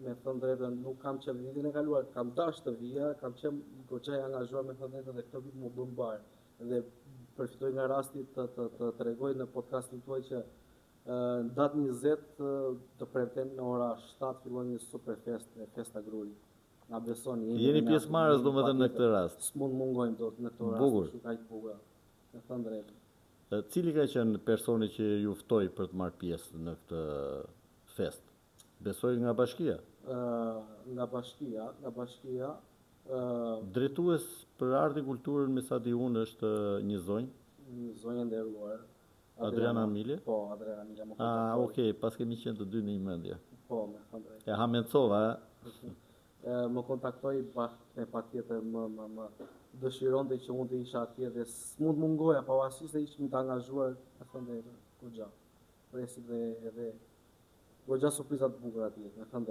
me thënë drejtën, nuk kam qenë vitin e kaluar, kam dashur të vija, kam qenë goxha i angazhuar me thënë drejtën dhe këtë vit më bën bar. Dhe përfitoj nga rasti të tregoj në podcastin tuaj që në datë 20 të premten në ora 7 fillon një super festa gruri. Na besoni, jeni pjesëmarrës domethënë në këtë rast. S'mund mungojmë dot në këtë rast, Bukur. kaq të bukur. Me thënë drejtën. Cili ka qenë personi që ju ftoi për të marrë pjesë në këtë fest? Besoj nga bashkia. Nga bashkia. Drejtues për artin kulturën me sa di unë është një zonjë. Një zonjë nderuar. Adriana Amilje? Po, Adriana Amilje më kontaktoi. Okej, pas kemi qenë të dy në një mendje. Po, me thënë drejtën. E hamencova, Më kontaktoi e patjetër më dëshironte që unë të isha atje dhe s'mund mungoja pavarësisht se ishim të angazhuar, me thënë drejtën, goxha. Presim dhe goxha surpriza të bukura atje, me thënë drejtën.